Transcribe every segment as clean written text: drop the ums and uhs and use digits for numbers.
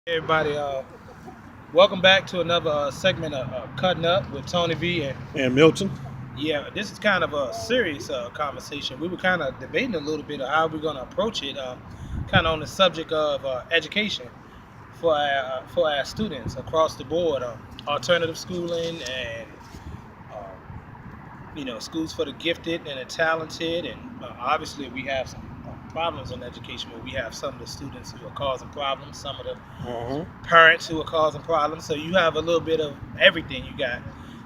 Hey everybody, welcome back to another segment of Cutting Up with Tony V. And And Milton. yeah, this is kind of a serious conversation. We were kind of debating a little bit of how we're going to approach it, kind of on the subject of education for our students across the board, alternative schooling and schools for the gifted and the talented. And obviously, we have some problems in education where we have some of the students who are causing problems, some of the Uh-huh. parents who are causing problems. So you have a little bit of everything. You got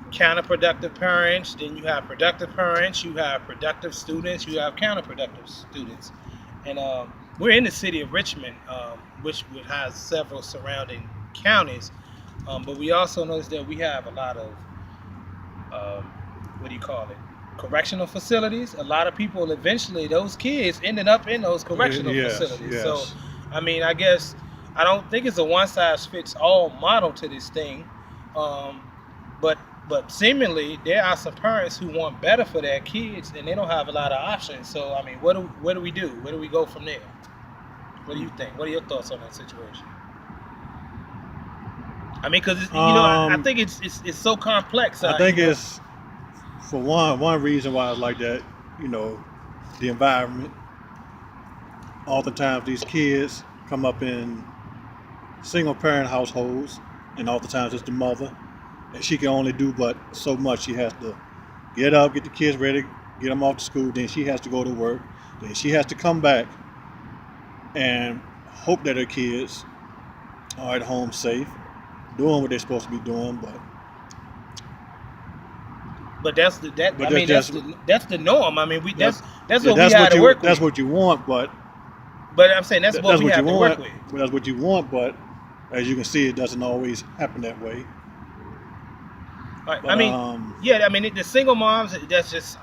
counterproductive parents, then you have productive parents, you have productive students, you have counterproductive students. And we're in the city of Richmond, which has several surrounding counties. But we also notice that we have a lot of um, what do you call it? Correctional facilities. A lot of people eventually, those kids ended up in those correctional Yes, facilities. So, yes. I mean, I guess I don't think it's a one size fits all model to this thing. Um, but seemingly there are some parents who want better for their kids and they don't have a lot of options. So, I mean, what do we do? Where do we go from there? What do you think? What are your thoughts on that situation? I mean, because I think it's so complex. I think it's for one reason why it's like that. You know, the environment. Oftentimes, these kids come up in single parent households, and oftentimes it's the mother, and she can only do but so much. She has to get up, get the kids ready, get them off to school. Then she has to go to work. Then she has to come back and hope that her kids are at home safe, doing what they're supposed to be doing. But that's the that But I mean that's the norm. I mean that's what we that's have to work that's with. what you want, But I'm saying that's what that's we what you have to work want. with. But that's what you want. But as you can see, it doesn't always happen that way. Right. But I mean, yeah. I mean the single moms. That's just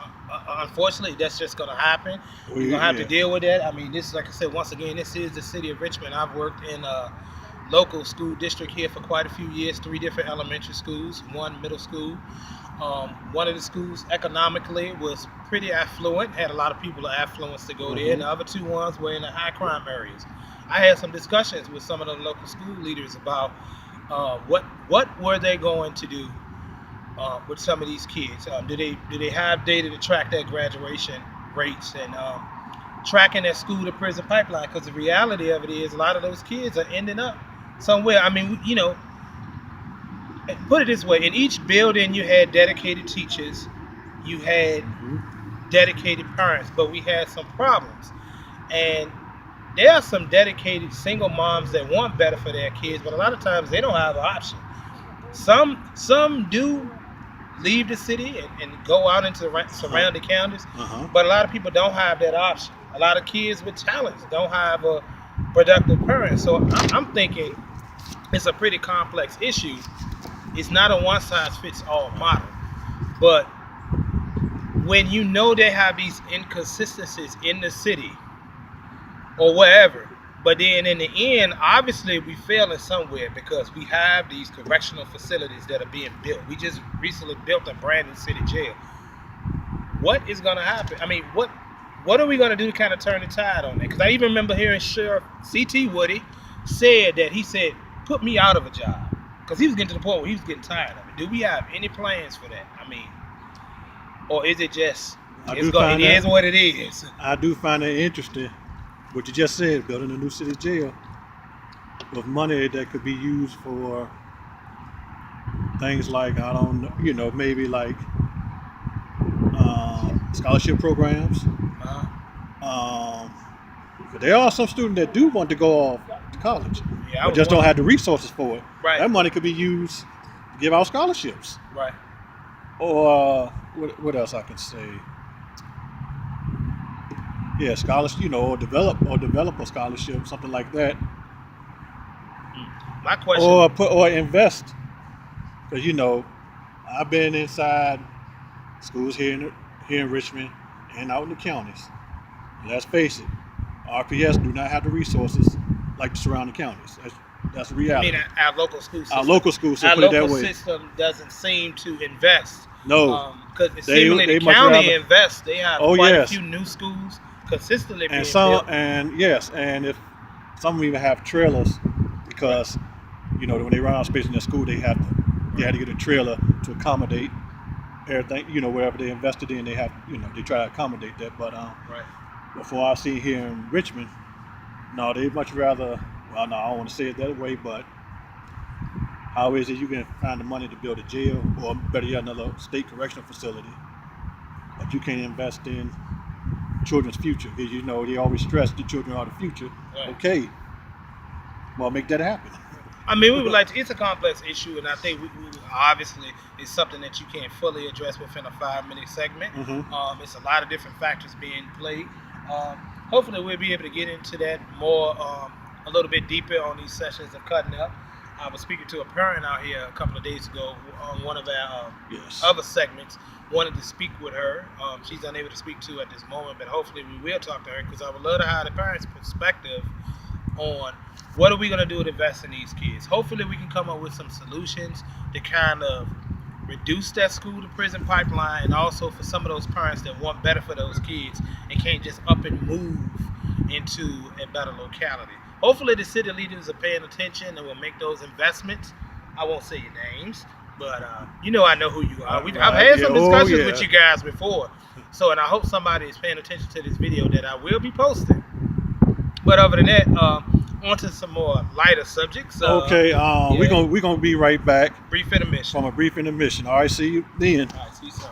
unfortunately that's just gonna happen. We're gonna have to yeah. deal with that. I mean, this like I said once again, this is the city of Richmond. I've worked in a local school district here for quite a few years. 3 different elementary schools, one middle school. One of the schools economically was pretty affluent, had a lot of people of affluence to go there, and the other two ones were in the high crime areas. I had some discussions with some of the local school leaders about what were they going to do with some of these kids. Do they have data to track their graduation rates and tracking their school to prison pipeline? Because the reality of it is a lot of those kids are ending up somewhere. I mean, put it this way: in each building, you had dedicated teachers, you had dedicated parents, but we had some problems. And there are some dedicated single moms that want better for their kids, but a lot of times they don't have an option. Some do leave the city and go out into the surrounding counties, Uh-huh. but a lot of people don't have that option. A lot of kids with talents don't have a productive parent. So I'm thinking it's a pretty complex issue. It's not a one size fits all model, but when you know they have these inconsistencies in the city or wherever, but then in the end, obviously we failing somewhere because we have these correctional facilities that are being built. We just recently built a brand new city jail. What is going to happen? I mean, what are we going to do to kind of turn the tide on that? Because I even remember hearing Sheriff C.T. Woody said that he said, "Put me out of a job," because he was getting to the point where he was getting tired of it. Do we have any plans for that? I mean, or is it just it is what it is? I do find it interesting what you just said, building a new city jail with money that could be used for things like, I don't know, maybe like scholarship programs. Um, but there are some students that do want to go off to college, Yeah, but just don't have the resources for it. Right. That money could be used to give out scholarships. Right. Or what else I can say? Yeah, scholarship, or develop a scholarship, something like that. My question. Or invest, because I've been inside schools here in Richmond and out in the counties. Let's face it, RPS do not have the resources like the surrounding counties. That's the I reality. mean, our local school system. Our local school system, Our put it that local way. system doesn't seem to invest. No. Because They seemingly the much county rather- invests. They have Oh, quite a yes. few new schools consistently being And some, built. and yes, and if some even have trailers because when they run out of space in their school, they had to get a trailer to accommodate everything. Wherever they invested in, they they try to accommodate that. But before I see here in Richmond, no, they much rather. Well, no, I don't want to say it that way, but how is it you can find the money to build a jail or better yet another state correctional facility, but you can't invest in children's future? Because they always stress the children are the future. Right. Okay, well, make that happen. I mean, we would like to. It's a complex issue, and I think we obviously it's something that you can't fully address within a 5-minute segment. Mm-hmm. It's a lot of different factors being played. Hopefully, we'll be able to get into that more a little bit deeper on these sessions of Cutting Up. I was speaking to a parent out here a couple of days ago on one of our other segments. Wanted to speak with her. She's unable to speak to at this moment, but hopefully we will talk to her because I would love to have the parents' perspective on what are we going to do to invest in these kids. Hopefully we can come up with some solutions to kind of reduce that school to prison pipeline, and also for some of those parents that want better for those kids and can't just up and move into a better locality. Hopefully the city leaders are paying attention and will make those investments. I won't say your names, but I know who you are. I've had some discussions with you guys before. So, and I hope somebody is paying attention to this video that I will be posting. But other than that, on to some more lighter subjects. Okay, we're gonna be right back. Brief intermission. From a brief intermission. All right, see you then. All right, see you soon.